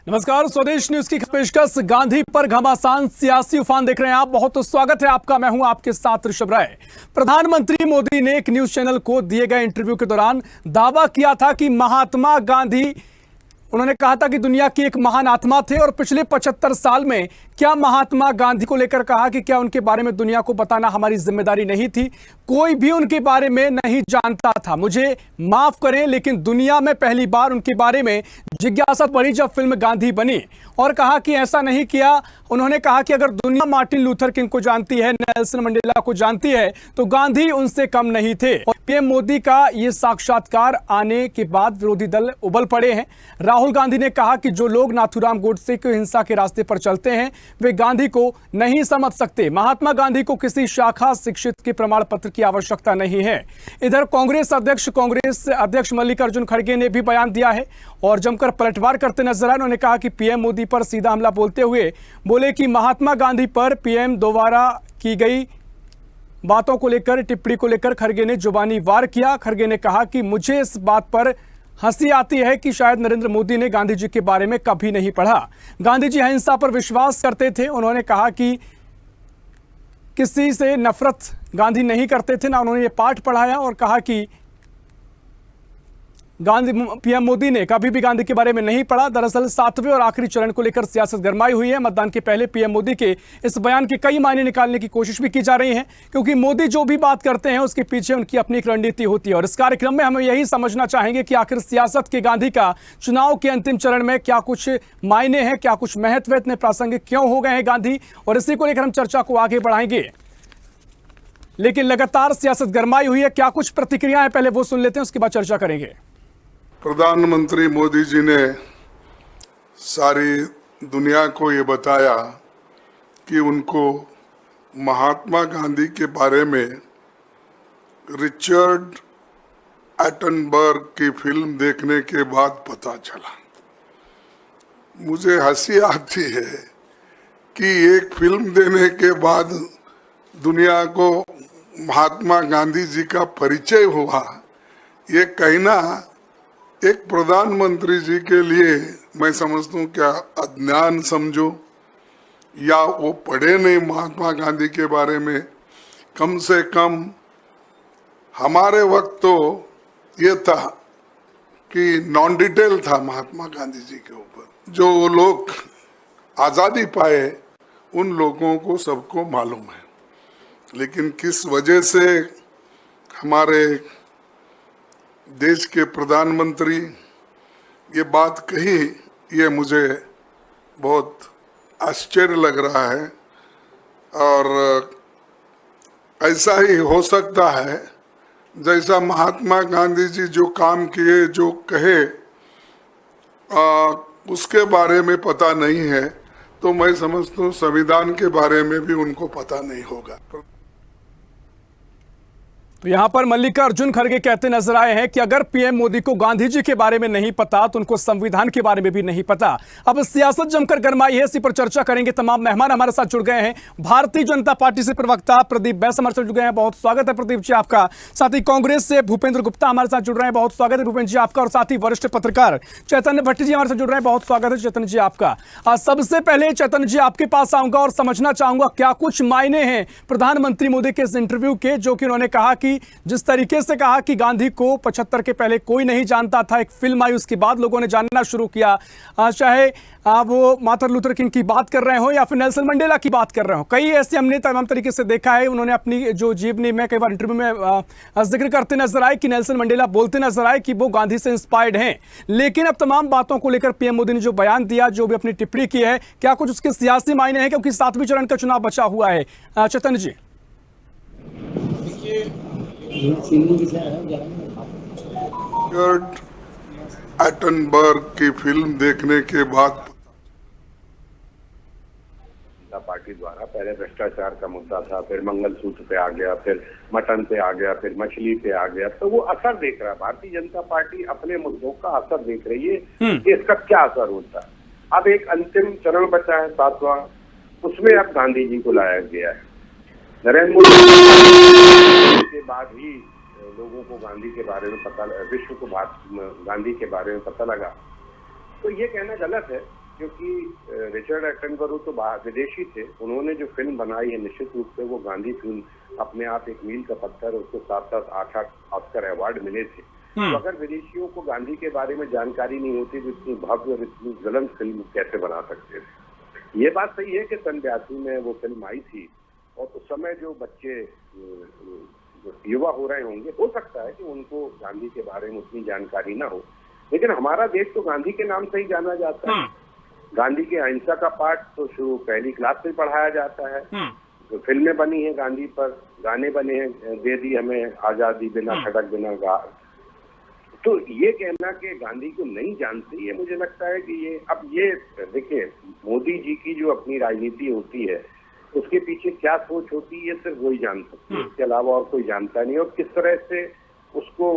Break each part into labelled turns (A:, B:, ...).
A: नमस्कार, स्वदेश न्यूज की पेशकश गांधी पर घमासान सियासी उफान देख रहे हैं आप। बहुत स्वागत है आपका। मैं हूं आपके साथ ऋषभ राय। प्रधानमंत्री मोदी ने एक न्यूज चैनल को दिए गए इंटरव्यू के दौरान दावा किया था कि महात्मा गांधी, उन्होंने कहा था कि दुनिया की एक महान आत्मा थे और पिछले 75 साल में क्या महात्मा गांधी को लेकर कहा कि क्या उनके बारे में दुनिया को बताना हमारी जिम्मेदारी नहीं थी? कोई भी उनके बारे में नहीं जानता था। मुझे माफ करें, लेकिन दुनिया में पहली बार उनके बारे में जिज्ञासा बढ़ी जब फिल्म गांधी बनी। और कहा कि ऐसा नहीं किया। उन्होंने कहा कि अगर दुनिया मार्टिन लूथर किंग को जानती है, नेल्सन मंडेला को जानती है, तो गांधी उनसे कम नहीं थे। और पीएम मोदी का ये साक्षात्कार आने के बाद विरोधी दल उबल पड़े हैं। राहुल गांधी ने कहा कि जो लोग नाथूराम गोडसे की हिंसा के रास्ते पर चलते हैं वे गांधी को नहीं समझ सकते। महात्मा गांधी को किसी शाखा शिक्षित के प्रमाण पत्र की आवश्यकता नहीं है। इधर कांग्रेस अध्यक्ष मल्लिकार्जुन खड़गे ने भी बयान दिया है और जमकर पलटवार करते नजर आए। उन्होंने कहा कि पीएम मोदी पर सीधा हमला बोलते हुए बोले कि महात्मा गांधी पर पीएम दोबारा की गई बातों को लेकर, टिप्पणी को लेकर खड़गे ने जुबानी वार किया। खड़गे ने कहा कि मुझे इस बात पर हंसी आती है कि शायद नरेंद्र मोदी ने गांधी जी के बारे में कभी नहीं पढ़ा। गांधी जी अहिंसा पर विश्वास करते थे। उन्होंने कहा कि किसी से नफरत गांधी नहीं करते थे, ना उन्होंने ये पाठ पढ़ाया। और कहा कि पीएम मोदी ने कभी भी गांधी के बारे में नहीं पढ़ा। दरअसल 7वें और आखिरी चरण को लेकर सियासत गरमाई हुई है। मतदान के पहले पीएम मोदी के इस बयान के कई मायने निकालने की कोशिश भी की जा रही है, क्योंकि मोदी जो भी बात करते हैं उसके पीछे उनकी अपनी एक रणनीति होती है। और इस कार्यक्रम में हम यही समझना चाहेंगे कि आखिर सियासत के गांधी का चुनाव के अंतिम चरण में क्या कुछ मायने हैं, क्या कुछ महत्व, इतने प्रासंगिक क्यों हो गए हैं गांधी, और इसी को लेकर हम चर्चा को आगे बढ़ाएंगे। लेकिन लगातार सियासत गरमाई हुई है। क्या कुछ प्रतिक्रियाएं पहले वो सुन लेते हैं, उसके बाद चर्चा करेंगे।
B: प्रधानमंत्री मोदी जी ने सारी दुनिया को ये बताया कि उनको महात्मा गांधी के बारे में रिचर्ड एटनबर्ग की फिल्म देखने के बाद पता चला। मुझे हंसी आती है कि एक फिल्म देने के बाद दुनिया को महात्मा गांधी जी का परिचय हुआ। ये कहना एक प्रधानमंत्री जी के लिए मैं समझता हूँ क्या अज्ञान समझो, या वो पढ़े नहीं महात्मा गांधी के बारे में। कम से कम हमारे वक्त तो ये था कि नॉन डिटेल था महात्मा गांधी जी के ऊपर। जो वो लोग आज़ादी पाए उन लोगों को सबको मालूम है, लेकिन किस वजह से हमारे देश के प्रधानमंत्री ये बात कही, ये मुझे बहुत आश्चर्य लग रहा है। और ऐसा ही हो सकता है जैसा महात्मा गांधी जी जो काम किए, जो कहे, उसके बारे में पता नहीं है, तो मैं समझता हूँ संविधान के बारे में भी उनको पता नहीं होगा।
A: तो यहां पर मल्लिकार्जुन खड़गे कहते नजर आए हैं कि अगर पीएम मोदी को गांधी जी के बारे में नहीं पता तो उनको संविधान के बारे में भी नहीं पता। अब सियासत जमकर गरमाई है, इसी पर चर्चा करेंगे। तमाम मेहमान हमारे साथ जुड़ गए हैं। भारतीय जनता पार्टी से प्रवक्ता प्रदीप बैस हमारे साथ जुड़ गए हैं, बहुत स्वागत है प्रदीप जी आपका। साथ ही कांग्रेस से भूपेंद्र गुप्ता हमारे साथ जुड़ रहे हैं, बहुत स्वागत है भूपेंद्र जी आपका। और साथ ही वरिष्ठ पत्रकार चैतन्य भट्टी जी हमारे साथ जुड़ रहे हैं, बहुत स्वागत है चैतन्य जी आपका। सबसे पहले चैतन्य जी आपके पास आऊंगा और समझना चाहूंगा क्या कुछ मायने हैं प्रधानमंत्री मोदी के इस इंटरव्यू के, जो कि उन्होंने कहा कि जिस तरीके से कहा कि गांधी को 75 के पहले कोई नहीं जानता था, एक फिल्म आई उसके बाद लोगों ने जानना शुरू किया, चाहे वो मार्टिन लूथर किंग की बात कर रहे हो या फिर नेल्सन मंडेला की बात कर रहे हो। कई ऐसे हमने तमाम तरीके से देखा है। उन्होंने अपनी जो जीवनी में कई बार इंटरव्यू में जिक्र करते नजर आए कि नेल्सन मंडेला बोलते नजर आए कि वो गांधी से इंस्पायर्ड हैं। लेकिन अब तमाम बातों को लेकर पीएम मोदी ने जो बयान दिया, जो भी अपनी टिप्पणी की है, क्या कुछ उसके सियासी मायने हैं, क्योंकि 7वें चरण का चुनाव बचा हुआ है। चैतन्य जी,
B: रिचर्ड एटनबर्ग की फिल्म देखने के बाद
C: पार्टी द्वारा पहले भ्रष्टाचार का मुद्दा था, फिर मंगलसूत्र पे आ गया, फिर मटन पे आ गया, फिर मछली पे आ गया, तो वो असर देख रहा है। भारतीय जनता पार्टी अपने मुद्दों का असर देख रही है कि इसका क्या असर होता है। अब एक अंतिम चरण बचा है 7वां, उसमें अब गांधी जी को लाया गया है। नरेंद्र मोदी के बाद ही लोगों को गांधी के बारे में पता, विश्व को गांधी के बारे में पता लगा। तो ये कहना गलत है क्योंकि रिचर्ड एटनबरो तो विदेशी थे, उन्होंने जो फिल्म बनाई है निश्चित रूप से वो गांधी फिल्म अपने आप एक मील का पत्थर, उसको 7-7 8-8 ऑस्कर अवार्ड मिले थे। तो अगर विदेशियों को गांधी के बारे में जानकारी नहीं होती तो इतनी भव्य और इतनी ज्वलंत फिल्म कैसे बना सकते थे। ये बात सही है कि सन 82 में वो फिल्म आई थी और उस समय जो बच्चे युवा हो रहे होंगे, हो सकता है कि उनको गांधी के बारे में उतनी जानकारी ना हो, लेकिन हमारा देश तो गांधी के नाम से ही जाना जाता है। गांधी के अहिंसा का पाठ तो शुरू पहली क्लास से पढ़ाया जाता है, तो फिल्में बनी हैं गांधी पर, गाने बने हैं, दे दी हमें आजादी बिना खड़क बिना गार। तो ये कहना कि गांधी को नहीं जानते, ये मुझे लगता है कि ये देखिए मोदी जी की जो अपनी राजनीति होती है उसके पीछे क्या सोच होती है ये सिर्फ वही जान सकते हैं, इसके अलावा और कोई जानता नहीं। और किस तरह से उसको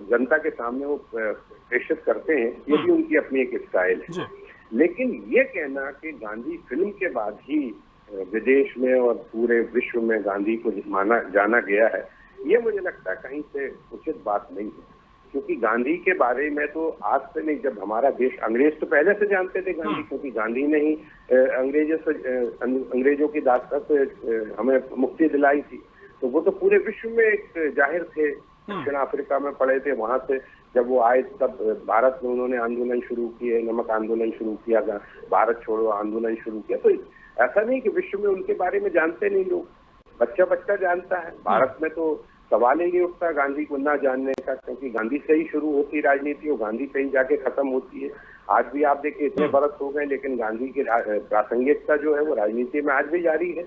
C: जनता के सामने वो प्रेषित करते हैं ये भी उनकी अपनी एक स्टाइल है। लेकिन ये कहना कि गांधी फिल्म के बाद ही विदेश में और पूरे विश्व में गांधी को जाना गया है, ये मुझे लगता है कहीं से उचित बात नहीं है। क्योंकि गांधी के बारे में तो आज से नहीं, जब हमारा देश, अंग्रेज तो पहले से जानते थे गांधी, क्योंकि गांधी ने ही अंग्रेजों की दास्ता से हमें मुक्ति दिलाई थी। तो वो तो पूरे विश्व में एक जाहिर थे। दक्षिण अफ्रीका में पड़े थे, वहां से जब वो आए तब भारत में उन्होंने आंदोलन शुरू किए, नमक आंदोलन शुरू किया, भारत छोड़ो आंदोलन शुरू किया। तो ऐसा नहीं कि विश्व में उनके बारे में जानते नहीं लोग, बच्चा बच्चा जानता है। भारत में तो सवाल ही नहीं उठता गांधी को ना जानने का, क्योंकि गांधी से ही शुरू होती राजनीति और गांधी से ही जाके खत्म होती है। आज भी आप देखिए इतने बरस हो गए, लेकिन गांधी की प्रासंगिकता जो है वो राजनीति में आज भी जारी है।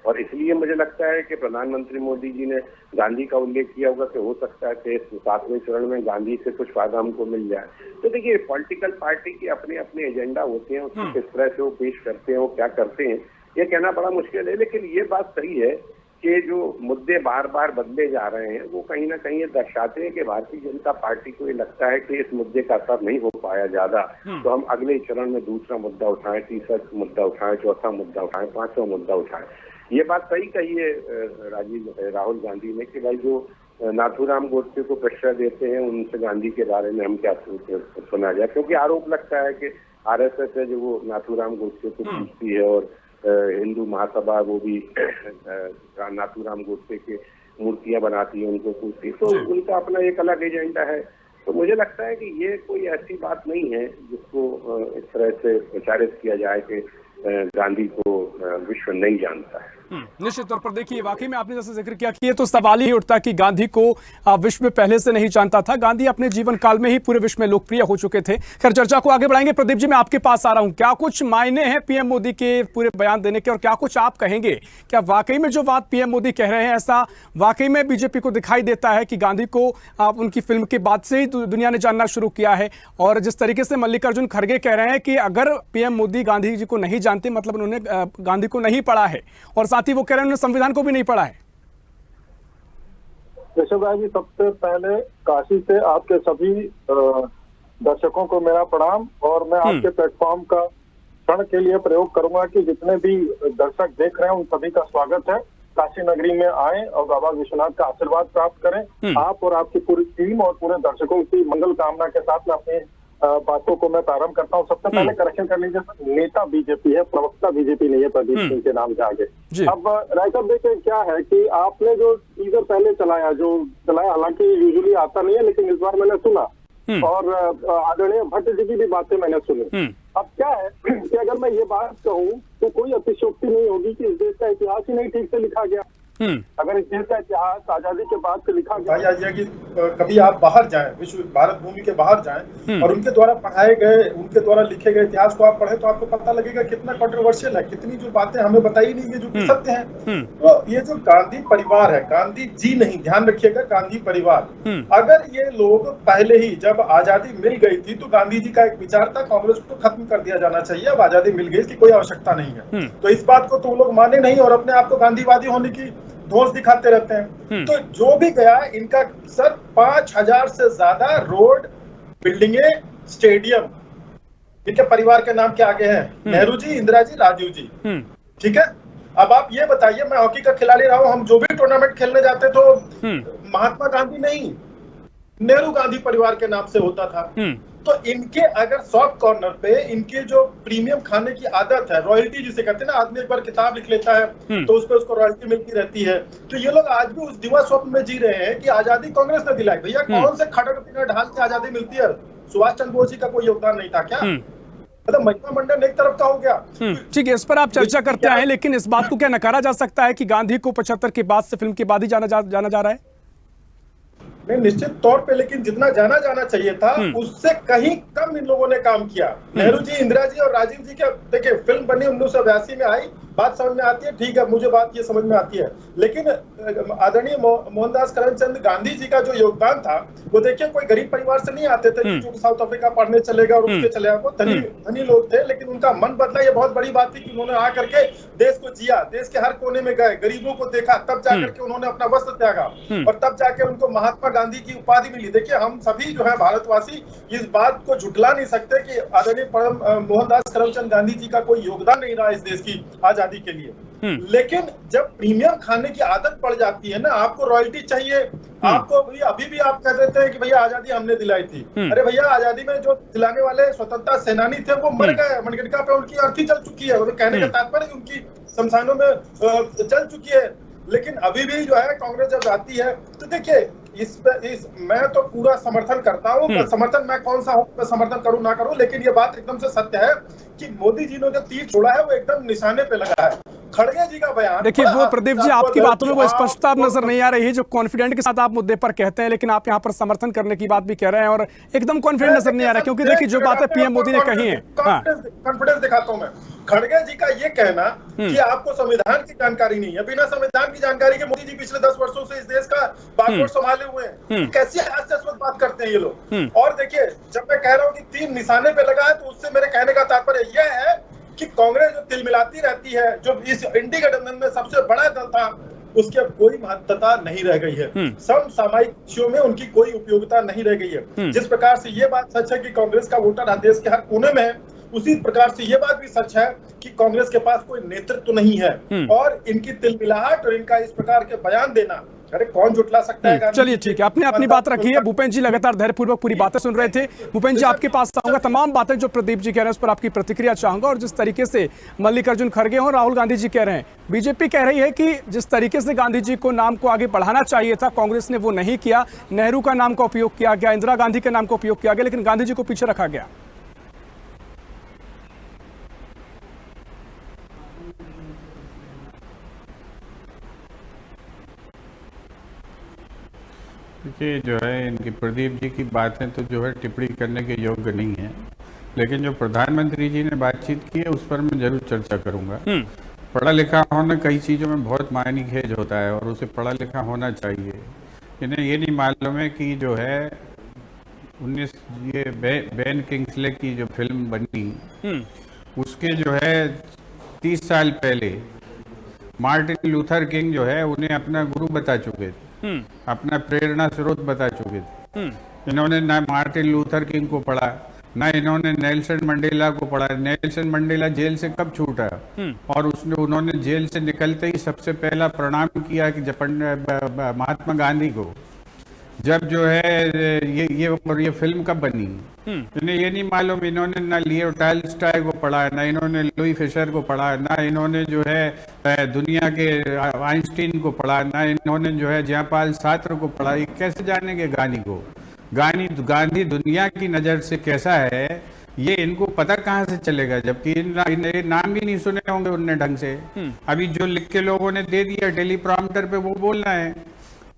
C: और इसलिए मुझे लगता है कि प्रधानमंत्री मोदी जी ने गांधी का उल्लेख किया होगा कि हो सकता है कि 7वें चरण में गांधी से कुछ फायदा हमको मिल जाए। तो देखिए पॉलिटिकल पार्टी के अपने अपने एजेंडा होते हैं, उसको किस तरह से वो पेश करते हैं, वो क्या करते हैं, ये कहना बड़ा मुश्किल है। लेकिन ये बात सही है कि जो मुद्दे बार बार बदले जा रहे हैं वो कहीं ना कहीं ये दर्शाते हैं कि भारतीय जनता पार्टी को ये लगता है कि इस मुद्दे का असर नहीं हो पाया ज्यादा, तो हम अगले चरण में दूसरा मुद्दा उठाएं, तीसरा मुद्दा उठाएं, चौथा मुद्दा उठाएं, 5वां मुद्दा उठाएं। ये बात सही कही है राहुल गांधी ने कि भाई जो नाथूराम गोडसे को प्रेशर देते हैं उनसे गांधी के बारे में हम क्या सुना जाए, क्योंकि आरोप लगता है कि आरएसएस है जो वो नाथूराम गोडसे को पूछती है और हिंदू महासभा वो भी नाथूराम गोडसे के मूर्तियां बनाती है, उनको पूछती है। तो उनका अपना एक अलग एजेंडा है। तो मुझे लगता है कि ये कोई ऐसी बात नहीं है जिसको इस तरह से प्रचारित किया जाए कि गांधी को विश्व नहीं जानता है।
A: निश्चित तौर पर देखिए, वाकई में आपने जैसे जिक्र किया कि ये तो सवाल ही उठता कि गांधी को विश्व में पहले से नहीं जानता था। गांधी अपने जीवन काल में ही पूरे विश्व में लोकप्रिय हो चुके थे। खैर चर्चा को आगे बढ़ाएंगे। प्रदीप जी, मैं आपके पास आ रहा हूं। क्या कुछ मायने हैं पीएम मोदी के पूरे बयान देने के, और क्या कुछ आप कहेंगे? क्या वाकई में जो बात पीएम मोदी कह रहे हैं ऐसा वाकई में बीजेपी को दिखाई देता है कि गांधी को उनकी फिल्म के बाद से ही दुनिया ने जानना शुरू किया है? और जिस तरीके से मल्लिकार्जुन खड़गे कह रहे हैं कि अगर पीएम मोदी गांधी जी को नहीं जानते मतलब उन्होंने गांधी को नहीं पढ़ा है, और साथ ही वो कह रहे हैं उन्होंने संविधान को भी नहीं पढ़ा है।
D: ऋषभ राय जी, सबसे पहले काशी से आपके सभी दर्शकों को मेरा प्रणाम, और मैं आपके प्लेटफॉर्म का क्षण के लिए प्रयोग करूंगा कि जितने भी दर्शक देख रहे हैं उन सभी का स्वागत है। काशी नगरी में आए और बाबा विश्वनाथ का आशीर्वाद प्राप्त करें। आप और आपकी पूरी टीम और पूरे दर्शकों की मंगल कामना के साथ में अपने बातों को मैं प्रारंभ करता हूं। सबसे पहले करेक्शन कर लीजिए, नेता बीजेपी है, प्रवक्ता बीजेपी नहीं है प्रदीप सिंह के नाम से आगे। अब राय साहब देखिए क्या है कि आपने जो टीजर पहले चलाया, हालांकि यूजुअली आता नहीं है लेकिन इस बार मैंने सुना, और आदरणीय भट्ट जी की भी बातें मैंने सुनी। अब क्या है कि अगर मैं ये बात कहूँ तो कोई अतिशयोक्ति नहीं होगी कि इस देश का इतिहास ही नहीं ठीक से लिखा गया। अगर इस देश का इतिहास आजादी के बाद से लिखा गया है कि
E: कभी आप बाहर जाएं, विश्व भारत भूमि के बाहर जाएं और उनके द्वारा पढ़ाए गए, उनके द्वारा लिखे गए इतिहास को आप पढ़े तो आपको पता लगेगा कितना कंट्रोवर्शियल है, कितनी जो बातें हमें बताई नहीं है जो कि सत्य हैं। तो ये जो गांधी परिवार है, गांधी जी नहीं, ध्यान रखिएगा, गांधी परिवार, अगर ये लोग पहले ही जब आजादी मिल गई थी तो गांधी जी का एक विचार था कांग्रेस को खत्म कर दिया जाना चाहिए, अब आजादी मिल गई, इसकी कोई आवश्यकता नहीं है। तो इस बात को तो लोग माने नहीं और अपने आप को गांधीवादी होने की धोस दिखाते रहते हैं। तो जो भी गया इनका सर 5000 से ज्यादा रोड, बिल्डिंगे, स्टेडियम इनके परिवार के नाम के आगे हैं, नेहरू जी, इंदिरा जी, राजीव जी। ठीक है, अब आप ये बताइए, मैं हॉकी का खिलाड़ी रहा हूं, हम जो भी टूर्नामेंट खेलने जाते तो महात्मा गांधी नहीं, नेहरू गांधी परिवार के नाम से होता था। तो इनके अगर सॉफ्ट कॉर्नर पे इनके जो प्रीमियम खाने की आदत है, रॉयल्टी जिसे कहते हैं ना, आदमी एक बार किताब लिख लेता है तो उस पर उसको रॉयल्टी मिलती रहती है, तो ये लोग आज भी उस दिवा स्वप्न में जी रहे हैं कि आजादी कांग्रेस ने दिलाई। भैया कौन से खड़ग बिना ढाल के आजादी मिलती है? सुभाष चंद्र बोस जी का कोई योगदान नहीं था क्या? मतलब महिला मंडल एक तरफ का हो गया।
A: ठीक है, इस पर आप चर्चा करते हैं, लेकिन इस बात को क्या नकारा जा सकता है कि गांधी को 75 के बाद से फिल्म के बाद ही जाना जा रहा है?
E: नहीं, निश्चित तौर पे, लेकिन जितना जाना चाहिए था उससे कहीं कम इन लोगों ने काम किया। नेहरू जी, इंदिरा जी और राजीव जी के, देखिए फिल्म बनी 1982 में आई, बात समझ में आती है, ठीक है, मुझे बात ये समझ में आती है, लेकिन आदरणीय मोहनदास करमचंद गांधी जी का जो योगदान था वो देखिए, कोई गरीब परिवार से नहीं आते थे जो साउथ अफ्रीका पढ़ने चले गए और उसके चले गए, वो धनी लोग थे, लेकिन उनका मन बदला। ये बहुत बड़ी बात थी कि उन्होंने आकर के देश को जिया, देश के हर कोने में गए, गरीबों को देखा, तब जाकर के उन्होंने अपना वस्त्र त्यागा और तब जाके उनको महात्मा गांधी की उपाधि मिली। देखिए, हम सभी जो है भारतवासी इस बात को झुठला नहीं सकते कि आदरणीय मोहनदास करमचंद गांधी जी का कोई योगदान नहीं रहा इस देश की आजादी के लिए। लेकिन जब प्रीमियम खाने की आदत पड़ जाती है ना, आपको रॉयल्टी चाहिए, आपको भैया, अभी भी आप कह देते हैं कि भैया आजादी हमने दिलाई थी। अरे भैया, आजादी में जो दिलाने वाले स्वतंत्रता सेनानी थे वो मर गए, मनगढ़ पे उनकी अर्थी चल चुकी है, तो कहने का तात्पर्य उनकी शमशानों में चल चुकी है। लेकिन अभी भी जो है कांग्रेस जब आती है तो देखिए, मैं तो पूरा समर्थन करता हूँ। समर्थन मैं कौन सा हूँ, मैं समर्थन करूँ ना करूँ, लेकिन ये बात एकदम से सत्य है कि मोदी जी ने जो तीर छोड़ा है वो एकदम निशाने पे लगा है। खड़गे जी का बयान,
A: देखिए वो प्रदीप जी, आपकी बातों में वो स्पष्टता नजर नहीं आ रही है जो कॉन्फिडेंट के साथ आप मुद्दे पर कहते हैं, लेकिन आप यहाँ पर समर्थन करने की बात भी कह रहे हैं और एकदम कॉन्फिडेंट नजर नहीं आ रहा है, क्योंकि देखिए जो बातें पीएम मोदी ने कही है,
E: कॉन्फिडेंस दिखाता हूँ मैं। खड़गे जी का ये कहना कि आपको संविधान की जानकारी नहीं है, बिना संविधान की जानकारी के मोदी जी पिछले 10 वर्षों से इस देश का बागडोर संभाले हुए हैं, कैसी हास्यास्पद बात करते हैं ये लोग। और देखिए, जब मैं कह रहा हूँ कि तीर निशाने पे लगा है, तो उससे मेरे कहने का तात्पर्य यह है कि कांग्रेस जो तिलमिलाती रहती है, जो इस इंडी गठबंधन में सबसे बड़ा दल था, उसकी अब कोई महत्वता नहीं रह गई है। समसामयिक विषयों में उनकी कोई उपयोगिता नहीं रह गई है। जिस प्रकार से ये बात सच है कि कांग्रेस का वोटर देश के हर कोने में है, उसी प्रकार से ये बात भी सच है कि कांग्रेस के पास कोई नेतृत्व नहीं है। और इनकी तिलमिलाहट और इनका इस प्रकार के बयान देना, अरे कौन जुटला सकता है?
A: चलिए ठीक है, आपने अपनी बात रखी है। भूपेंद्र जी लगातार धैर्यपूर्वक पूरी बातें सुन रहे थे। भूपेंद्र जी, आपके पास आऊंगा, तमाम बातें जो प्रदीप जी कह रहे हैं उस पर आपकी प्रतिक्रिया चाहूंगा। और जिस तरीके से मल्लिकार्जुन खड़गे और राहुल गांधी जी कह रहे हैं, बीजेपी कह रही है कि जिस तरीके से गांधी जी को नाम को आगे बढ़ाना चाहिए था, कांग्रेस ने वो नहीं किया। नेहरू का नाम का उपयोग किया गया, इंदिरा गांधी के नाम का उपयोग किया गया, लेकिन गांधी जी को पीछे रखा गया।
F: देखिए, जो है इनकी प्रदीप जी की बातें तो जो है टिप्पणी करने के योग्य नहीं है, लेकिन जो प्रधानमंत्री जी ने बातचीत की है उस पर मैं जरूर चर्चा करूंगा। पढ़ा लिखा होना कई चीज़ों में बहुत मायने खेज होता है और उसे पढ़ा लिखा होना चाहिए। इन्हें ये नहीं मालूम है कि जो है बेन किंग्सले की जो फिल्म बनी, उसके जो है 30 साल पहले मार्टिन लूथर किंग जो है उन्हें अपना गुरु बता चुके थे, अपना प्रेरणा स्रोत बता चुके थे। इन्होंने ना मार्टिन लूथर किंग को पढ़ा, ना इन्होंने नेल्सन मंडेला को पढ़ा। नेल्सन मंडेला जेल से कब छूटा और उन्होंने जेल से निकलते ही सबसे पहला प्रणाम किया कि महात्मा गांधी को, जब जो है ये फिल्म कब बनी। इन्हें ये नहीं मालूम, इन्होंने ना लियो टॉल्स्टॉय को पढ़ा, ना इन्होंने लुई फिशर को पढ़ा, ना इन्होंने जो है दुनिया के आइंस्टीन को पढ़ा, ना इन्होंने जो है जयपाल सार्त्र को पढ़ा। ये कैसे जानेंगे गांधी को? गांधी दुनिया की नज़र से कैसा है ये इनको पता कहाँ से चलेगा, जबकि नाम भी नहीं सुने होंगे उनने ढंग से। अभी जो लिख के लोगों ने दे दिया टेलीप्रॉम्प्टर पे वो बोलना है,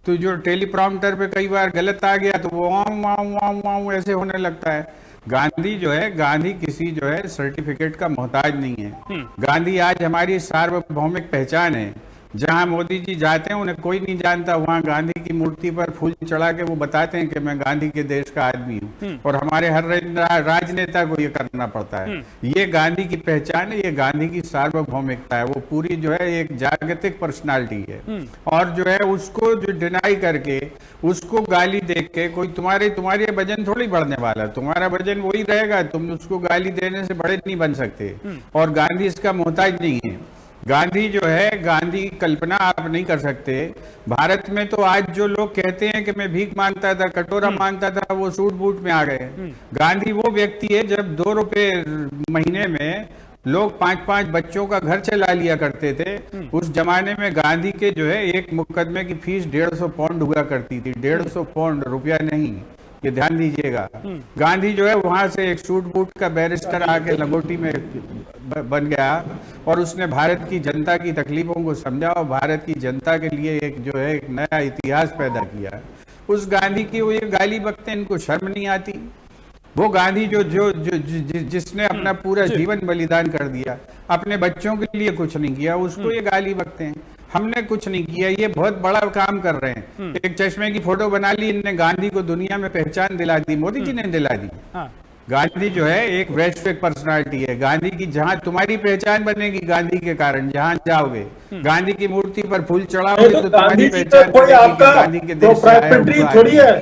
F: तो जो टेलीप्रॉम्प्टर पे कई बार गलत आ गया तो वो वाऊ ऐसे होने लगता है। गांधी किसी जो है सर्टिफिकेट का मोहताज नहीं है। गांधी आज हमारी सार्वभौमिक पहचान है। जहां मोदी जी जाते हैं उन्हें कोई नहीं जानता, वहां गांधी की मूर्ति पर फूल चढ़ा के वो बताते हैं कि मैं गांधी के देश का आदमी हूं, और हमारे हर राजनेता को ये करना पड़ता है। ये गांधी की पहचान है, ये गांधी की सार्वभौमिकता है। वो पूरी जो है एक जागतिक पर्सनालिटी है, और जो है उसको जो डिनाई करके उसको गाली देख के कोई तुम्हारे वजन थोड़ी बढ़ने वाला, तुम्हारा वजन वही रहेगा, तुम उसको गाली देने से बड़े नहीं बन सकते। और गांधी इसका मोहताज नहीं है। गांधी जो है, गांधी की कल्पना आप नहीं कर सकते। भारत में तो आज जो लोग कहते हैं कि मैं भीख मांगता था, कटोरा मांगता था, वो सूट बूट में आ गए। गांधी वो व्यक्ति है, जब 2 रुपए महीने में लोग 5-5 बच्चों का घर चला लिया करते थे, उस जमाने में गांधी के जो है एक मुकदमे की फीस 150 पाउंड हुआ करती थी। 150 पाउंड, रुपया नहीं, ये ध्यान दीजिएगा। गांधी जो है वहां से एक सूट बूट का बैरिस्टर आके लंगोटी में बन गया और उसने भारत की जनता की तकलीफों को समझा और भारत की जनता के लिए एक जो है एक नया इतिहास पैदा किया। उस गांधी की वो ये गाली बकते हैं, इनको शर्म नहीं आती। वो गांधी जिसने अपना पूरा जीवन बलिदान कर दिया, अपने बच्चों के लिए कुछ नहीं किया, उसको ये गाली बकते हैं। हमने कुछ नहीं किया, ये बहुत बड़ा काम कर रहे हैं। एक चश्मे की फोटो बना ली इनने, गांधी को दुनिया में पहचान दिला दी, मोदी जी ने दिला दी। गांधी जो है एक वैश्विक पर्सनालिटी है। गांधी की जहां तुम्हारी पहचान बनेगी गांधी के कारण, जहां जाओगे गांधी की मूर्ति पर फूल चढ़ाओगे तो तुम्हारी पहचान बनेगी कि गांधी के देश से आया हुआ है।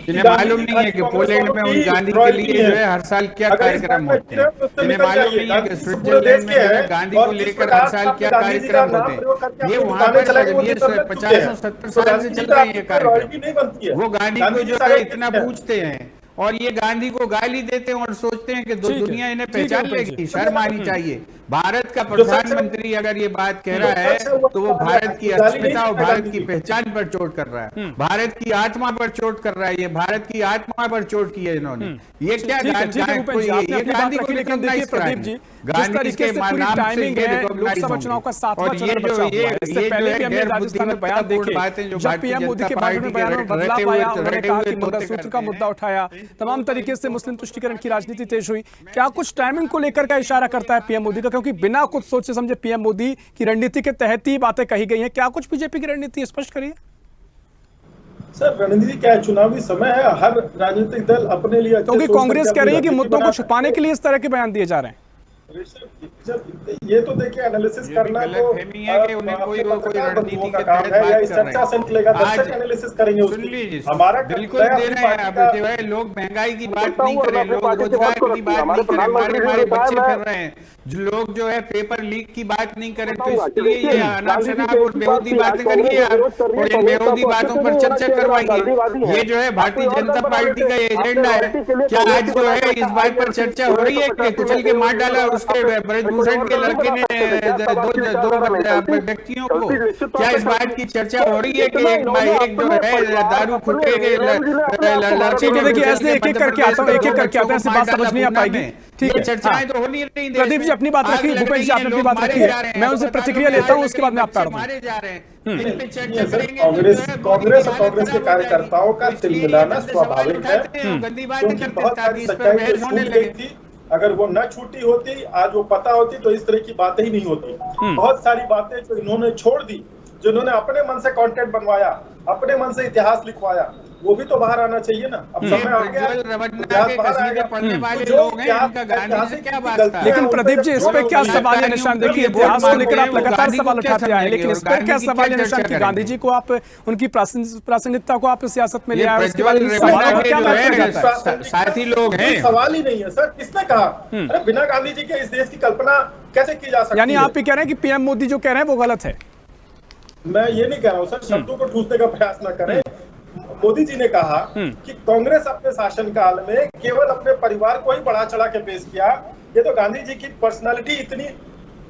F: जिन्हें मालूम नहीं है कि पोलैंड में उन गांधी के लिए जो है हर साल क्या कार्यक्रम होते हैं, जिन्हें मालूम नहीं है कि स्विट्जरलैंड में गांधी को लेकर हर साल क्या कार्यक्रम होते हैं। ये वहां पर ये 50-70 साल से चल रहे हैं कार्यक्रम। वो गांधी को जो है इतना पूछते हैं और ये गांधी को गाली देते हैं और सोचते हैं कि दुनिया इन्हें पहचान लेगी। शर्म आनी चाहिए। भारत का प्रधानमंत्री अगर ये बात कह रहा है तो वो भारत की अस्मिता और भारत की पहचान पर चोट कर रहा है, भारत की आत्मा पर चोट कर रहा है। ये भारत की आत्मा पर चोट की है इन्होंने। ये क्या गांधी को रिकॉग्नाइज करा है, गांधी के नाम से
A: लोकसभा चुनाव का 7वां चरण बचा हुआ है। इससे पहले भी हमने राजस्थान में बयान देखे, जब पीएम मोदी के बारे में बयान में बदलाव आया, उन्होंने कहा कि मंगलसूत्र का मुद्दा उठाया, तमाम तरीके से मुस्लिम तुष्टीकरण की राजनीति तेज हुई। क्या कुछ टाइमिंग को लेकर का इशारा करता है पीएम मोदी का, क्योंकि बिना कुछ सोचे समझे पीएम मोदी की रणनीति के तहत ही बातें कही गई हैं? क्या कुछ बीजेपी की रणनीति स्पष्ट करिए।
E: सर रणनीति क्या है? चुनावी समय है, हर राजनीतिक दल अपने लिए,
A: क्योंकि कांग्रेस कह रही है कि मुद्दों को छुपाने के लिए इस तरह के बयान दिए जा रहे हैं।
E: ये तो देखिए एनालिसिस करना तो
F: रणनीति
E: का काम है, या इस चर्चा से निकलेगा, दर्शक एनालिसिस करेंगे उसकी। हमारा
F: बिल्कुल दे रहे हैं। अब जो है लोग महंगाई की बात नहीं करें, लोग रोजगार की बात नहीं करें, हमारे बच्चे कर रहे हैं, जो लोग जो है पेपर लीक की बात नहीं करें, तो इसलिए ये अनाप शनाप और बेहूदी बातें करिए और इन बेहूदी बातों पर चर्चा करवाइए। ये जो है भारतीय जनता पार्टी का एजेंडा है। क्या आज जो है इस बात पर चर्चा हो रही है कि कुचल के मार डाला उसके ब्रजभूषण के लड़के ने दो व्यक्तियों को? क्या इस बात की चर्चा हो रही है कि एक जो है दारू खुटे के लड़के?
A: देखिए ऐसे एक एक करके आता हूँ, एक एक करके आता है, ऐसे बात समझ नहीं आ पाएगी। ठीक है,
F: चर्चाएं तो हो नहीं रही।
A: प्रदीप जी अपनी बात रखिए, भूपेश जी आपने अपनी बात रखी है, मैं उनसे प्रतिक्रिया लेता हूँ, उसके बाद में आप
F: मारे जा रहे हैं।
E: कांग्रेस और कांग्रेस के कार्यकर्ताओं का तिलमिलाना स्वाभाविक है, क्योंकि बहुत सारी सच्चाई छूट गई थी। अगर वो न छूटी होती, आज वो पता होती, तो इस तरह की बातें ही नहीं होती। बहुत सारी बातें जो इन्होंने छोड़ दी, जो इन्होंने अपने मन से कंटेंट बनवाया, अपने मन से इतिहास लिखवाया, वो भी तो बाहर आना चाहिए ना। अब समय आ गया,
A: लेकिन प्रदीप जी इस पे क्या सवाल है निशान? देखिए इतिहास को लेकर आप लगातार सवाल उठाते आए, लेकिन इस पर क्या सवाल है निशान कि गांधी जी को आप उनकी प्रासंगिकता को आप सियासत में ले आए, उसके बाद
F: साथी लोग हैं।
E: सवाल ही नहीं है सर, किसने कहा? अरे बिना गांधी जी के इस देश की कल्पना कैसे की जा सकती है?
A: यानी आप ये कह रहे हैं कि पीएम मोदी जो कह रहे हैं वो गलत है?
E: मैं ये नहीं कह रहा हूँ सर, शब्दों को ठूसने का प्रयास न करें। मोदी जी ने कहा कि कांग्रेस अपने शासनकाल में केवल अपने परिवार को ही बढ़ा चढ़ा के पेश किया। ये तो गांधी जी की पर्सनालिटी इतनी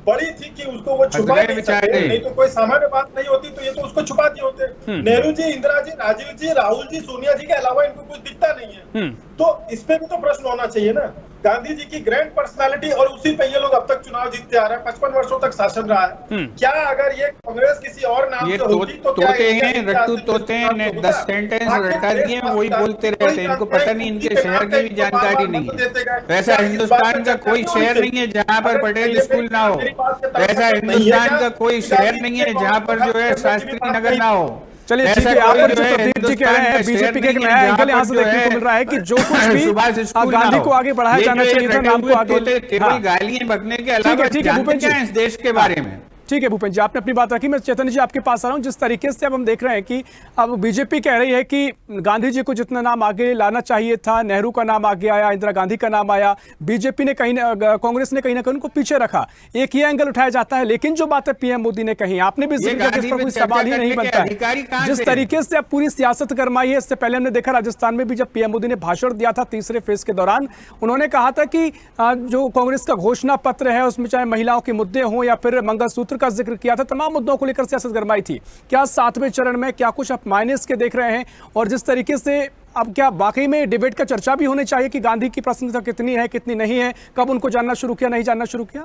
E: बड़ी थी कि उसको वो छुपा नहीं सकते, नहीं तो कोई सामान्य बात नहीं होती तो ये तो उसको छुपा दिए होते। नेहरू जी, इंदिरा जी, राजीव जी, राहुल जी, सोनिया जी के अलावा इनको कुछ दिखता नहीं है। तो इस पे भी तो प्रश्न होना चाहिए ना। गांधी जी की ग्रैंड पर्सनालिटी, और उसी पे ये लोग अब तक चुनाव जीतते आ रहे हैं, 55 वर्षों तक शासन रहा है। क्या अगर ये कांग्रेस किसी और नाम से होती तो क्या
F: तोते हैं, रट्टू तोते हैं, 10 सेंटेंस रटा दिए, वही बोलते रहते हैं। इनको पता नहीं, इनके शहर की भी जानकारी नहीं है। ऐसा हिंदुस्तान का कोई शहर नहीं है जहाँ पर पटेल स्कूल ना हो, ऐसा हिंदुस्तान का कोई शहर नहीं है जहाँ पर जो है शास्त्री नगर ना हो।
A: चलिए ठीक है, आप प्रदीप जी कह रहे हैं बीजेपी के एक नया एंगल यहाँ से देखने को मिल रहा है कि जो कुछ भी गांधी को आगे बढ़ाया जाना चाहिए था, नाम को आगे
F: केवल गालियां बकने के अलावा
A: ठीक है भूपेश जी
F: इस देश के बारे में
A: ठीक है भूपेन जी, आपने अपनी बात रखी। मैं चैतन्य जी आपके पास आ रहा हूं। जिस तरीके से अब हम देख रहे हैं कि अब बीजेपी कह रही है कि गांधी जी को जितना नाम आगे लाना चाहिए था, नेहरू का नाम आगे आया, इंदिरा गांधी का नाम आया, बीजेपी ने कांग्रेस ने कहीं ना कहीं उनको पीछे रखा। एक ये एंगल उठाया जाता है, लेकिन जो बातें पीएम मोदी ने कही, आपने भी जिक्र किया कि इस पर कोई सवाल ही नहीं बनता है। जिस तरीके से अब पूरी सियासत गरमाई है, इससे पहले हमने देखा राजस्थान में भी जब पीएम मोदी ने भाषण दिया था तीसरे फेज के दौरान, उन्होंने कहा था कि जो कांग्रेस का घोषणा पत्र है उसमें चाहे महिलाओं के मुद्दे हों या फिर मंगलसूत्र का जिक्र किया था, तमाम मुद्दों को लेकर सियासत गरमाई थी। क्या 7वें चरण में क्या कुछ आप माइनस के देख रहे हैं? और जिस तरीके से अब क्या वाकई में डिबेट का चर्चा भी होनी चाहिए कि गांधी की प्रासंगिकता कितनी है, कितनी नहीं है, कब उनको जानना शुरू किया, नहीं जानना शुरू किया?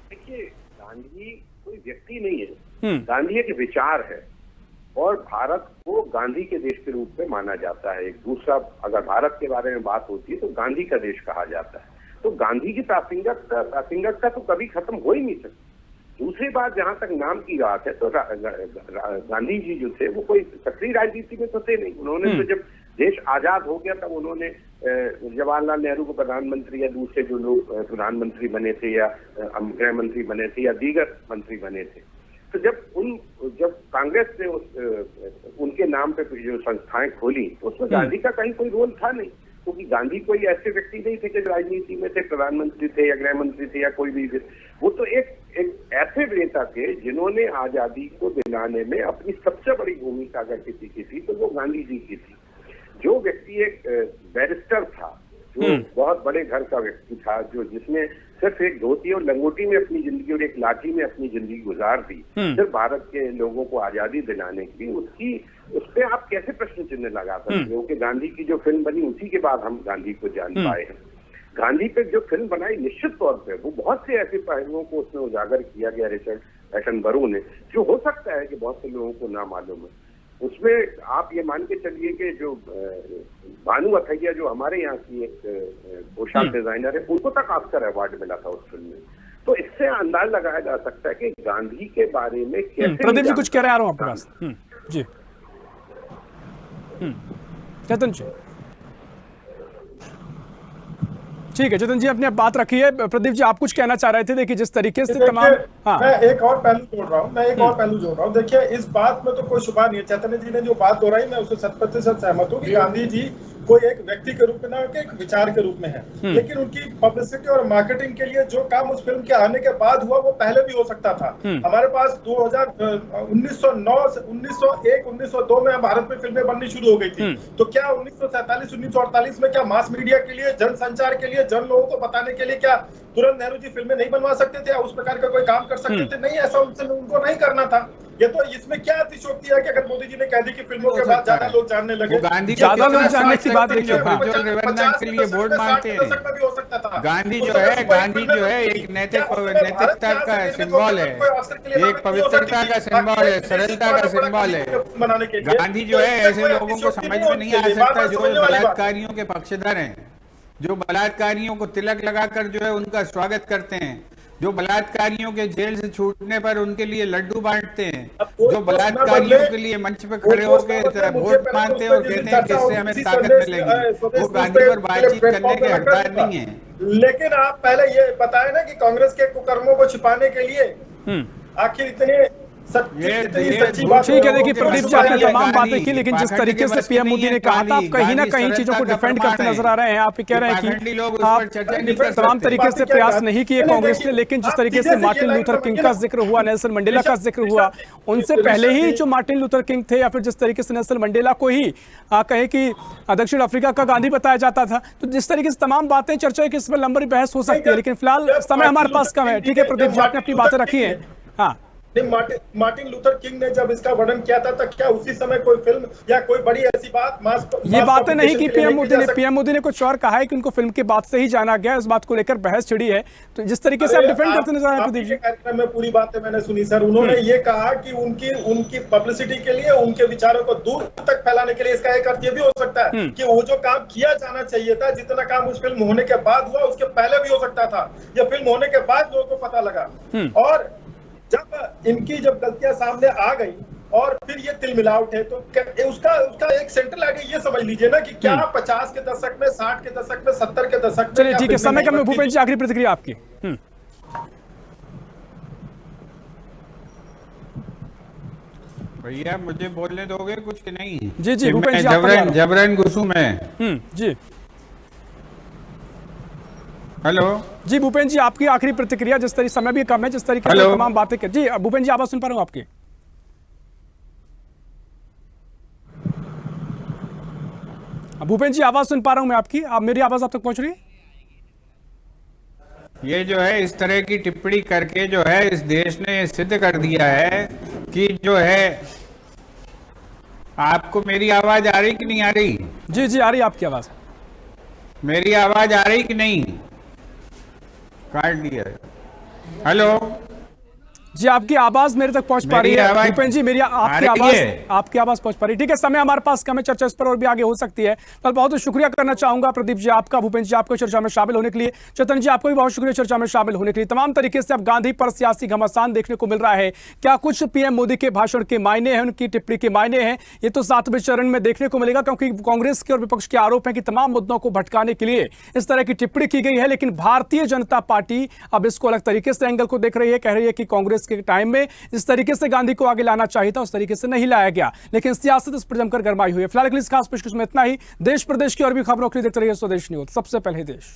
C: देखिए, गांधी कोई व्यक्ति नहीं है, गांधी एक विचार है और भारत को गांधी के देश के रूप में माना जाता है। एक दूसरा, अगर भारत के बारे में बात होती है तो गांधी का देश कहा जाता है। तो गांधी की प्रासंगिकता तो कभी खत्म हो ही नहीं सकती। दूसरी बात, जहां तक नाम की बात है, तो गांधी जी जो थे वो कोई सक्रिय राजनीति में तो थे नहीं। उन्होंने तो जब देश आजाद हो गया तब उन्होंने जवाहरलाल नेहरू को प्रधानमंत्री या दूसरे जो लोग प्रधानमंत्री बने थे या गृह मंत्री बने थे या दीगर मंत्री बने थे, तो जब कांग्रेस ने उनके नाम पे जो संस्थाएं खोली तो उसमें गांधी का कहीं कोई रोल था नहीं, क्योंकि गांधी कोई ऐसे व्यक्ति नहीं थे जो राजनीति में थे, प्रधानमंत्री थे या गृह मंत्री थे या कोई भी। वो तो एक ऐसे नेता थे जिन्होंने आजादी को दिलाने में अपनी सबसे बड़ी भूमिका अगर किसी की थी तो वो गांधी जी की थी। जो व्यक्ति एक बैरिस्टर था, जो बहुत बड़े घर का व्यक्ति था, जो जिसने सिर्फ एक धोती और लंगोटी में अपनी जिंदगी और एक लाठी में अपनी जिंदगी गुजार दी सिर्फ भारत के लोगों को आजादी दिलाने की, उस पर आप कैसे प्रश्न चिन्ह लगा सकते हो कि गांधी की जो फिल्म बनी उसी के बाद हम गांधी को जान पाए हैं। गांधी पे जो फिल्म बनाई, निश्चित तौर पे वो बहुत से ऐसे पहलुओं को उसमें उजागर किया गया रिचर्ड एटनबरो ने, जो हो सकता है कि बहुत से लोगों को ना मालूम है। उसमें आप ये मान के चलिए कि जो भानु अथैया जो हमारे यहाँ की एक पोशाक डिजाइनर है, उनको तक ऑस्कर अवार्ड मिला था उस फिल्म में। तो इससे अंदाज लगाया जा सकता है कि गांधी के बारे में कैसे।
A: प्रदीप जी कुछ कह रहे हैं आपके पास? जी चेतन जी, ठीक है चेतन जी, अपनी बात रखी है। प्रदीप जी आप कुछ कहना चाह रहे थे? देखिए जिस तरीके से तमाम,
E: मैं एक और पहलू जोड़ रहा हूँ। देखिए, इस बात में तो कोई शुबा नहीं है, चैतन्य जी ने जो बात दोहराई मैं उससे 100% सहमत हूँ कि गांधी जी कोई एक व्यक्ति के रूप में ना होकर एक विचार के रूप में है, लेकिन उनकी पब्लिसिटी और मार्केटिंग के लिए जो काम उस फिल्म के आने के बाद हुआ वो पहले भी हो सकता था। हमारे पास 1909 से 1901 1902 में भारत में फिल्में बननी शुरू हो गई थी, तो क्या 1947 1948 में क्या मास मीडिया के लिए, जनसंचार के लिए, जन लोगों को बताने के लिए क्या तुरंत नेहरू जी फिल्में नहीं बनवा सकते थे या उस प्रकार का कोई काम कर सकते थे? नहीं, ऐसा उनको नहीं करना था। ये तो इसमें क्या अतिशोक्ति है कि अगर मोदी जी ने कह दी कि फिल्मों के बाद ज्यादा लोग जानने लगे,
A: ज्यादा लोग जानने की बात देखिए,
F: के लिए वोट मांगते हैं। गांधी जो है एक नैतिकता का सिंबल है, एक पवित्रता का सिंबल है, सरलता का सिंबल है। गांधी जो है ऐसे लोगों को समझ में नहीं आ सकता जो बलात्कारियों के पक्षधर हैं, जो बलात्कारियों को तिलक लगाकर जो है उनका स्वागत करते हैं, जो बलात्कारियों के जेल से छूटने पर उनके लिए लड्डू बांटते हैं, जो बलात्कारियों के लिए मंच पे खड़े होकर वोट मांगते हैं और कहते हैं कि इससे हमें ताकत मिलेगी, वो गांधी पर बातचीत करने के हकदार नहीं है।
E: लेकिन आप पहले ये बताए ना कि कांग्रेस के कुकर्मों को छिपाने के लिए आखिर इतने
A: ठीक है। देखिए प्रदीप जी आपने तमाम बातें की, लेकिन जिस तरीके से पीएम मोदी ने कहा था, आप कहीं ना कहीं चीजों को डिफेंड करते नजर आ रहे हैं। आप कह रहे हैं कि आप तमाम तरीके से प्रयास नहीं किए कांग्रेस ने, लेकिन जिस तरीके से मार्टिन लूथर किंग का जिक्र हुआ, नेल्सन मंडेला का जिक्र हुआ, उनसे पहले ही जो मार्टिन लूथर किंग थे या फिर जिस तरीके से नेल्सन मंडेला को ही कहे कि दक्षिण अफ्रीका का गांधी बताया जाता था, तो जिस तरीके से तमाम बातें चर्चा की इस पर लंबी बहस हो सकती है, लेकिन फिलहाल समय हमारे पास कम है। ठीक है प्रदीप जी आपने अपनी बातें रखी है। हाँ,
E: मार्टिन लूथर किंग ने जब इसका वर्णन किया था तो क्या उसी समय कोई फिल्म या कोई बड़ी ऐसी बात
A: ये बातें नहीं की पीएम मोदी ने कुछ और कहा है कि उनको फिल्म के बाद से ही जाना गया, इस बात को लेकर बहस छिड़ी है। तो जिस तरीके से आप डिफेंड करते नजर आए प्रदीप जी,
E: कार्यक्रम में पूरी बातें मैंने सुनी सर। उन्होंने ये कहा कि उनकी पब्लिसिटी के लिए, उनके विचारों को दूर तक फैलाने के लिए इसका एक अर्थ ये भी हो सकता है कि वो जो काम किया जाना चाहिए था, जितना काम उस फिल्म होने के बाद हुआ उसके पहले भी हो सकता था, या फिल्म होने के बाद लोगों को पता लगा। और जब गलतियां सामने आ गई और फिर ये तिलमिलावट है, तो उसका एक सेंट्रल आइडिया ये समझ लीजिए ना कि क्या 50 के दशक में, 60 के दशक में, 70 के दशक में।
A: चलिए ठीक है, समय कम में भूपेन जी आखिरी प्रतिक्रिया आपकी।
F: भैया मुझे बोलने दोगे कुछ कि नहीं?
A: जी,
F: कि
A: भूपेन
F: मैं
A: जी, आपका
F: जबरन जबरन घुसूं मैं?
A: जी
F: हेलो
A: जी भूपेन जी, आपकी आखिरी प्रतिक्रिया, जिस तरीके समय भी कम है, जिस तरीके से
F: हेलो।
A: तमाम बातें कर। जी भूपेन जी, आवाज सुन पा रहा हूँ आपकी। भूपेन जी, आवाज सुन पा रहा हूं मैं आपकी। आप मेरी आवाज आप तक पहुंच रही है?
F: ये जो है इस तरह की टिप्पणी करके जो है इस देश ने सिद्ध कर दिया है कि जो है, आपको मेरी आवाज आ रही कि नहीं आ रही?
A: जी जी, आ रही है आपकी आवाज।
F: मेरी आवाज आ रही कि नहीं? काट दिया। हेलो
A: जी, आपकी आवाज मेरे तक पहुंच पा रही
F: मेरी
A: है
F: आवाज
A: भूपेन जी, मेरी आपकी
F: आ रही
A: आवाज
F: है?
A: आपकी आवाज पहुंच पा रही है। ठीक है, समय हमारे पास कम है, चर्चा इस पर और भी आगे हो सकती है। तो बहुत बहुत शुक्रिया करना चाहूंगा प्रदीप जी आपका, भूपेन जी आपको चर्चा में शामिल होने के लिए, चेतन जी आपको भी बहुत शुक्रिया चर्चा में शामिल होने के लिए। तमाम तरीके से अब गांधी पर सियासी घमासान देखने को मिल रहा है। क्या कुछ पीएम मोदी के भाषण के मायने हैं, उनकी टिप्पणी के मायने हैं, ये तो 7वें चरण में देखने को मिलेगा, क्योंकि कांग्रेस के और विपक्ष के आरोप है कि तमाम मुद्दों को भटकाने के लिए इस तरह की टिप्पणी की गई है। लेकिन भारतीय जनता पार्टी अब इसको अलग तरीके से एंगल को देख रही है, कह रही है कि कांग्रेस के टाइम में इस तरीके से गांधी को आगे लाना चाहिए था, उस तरीके से नहीं लाया गया। लेकिन सियासत इस पर जमकर गरमाई हुई है। फिलहाल के लिए इस खास पेशकश में इतना ही। देश प्रदेश की और भी खबरों के लिए देखते रहिए स्वदेश न्यूज, सबसे पहले देश।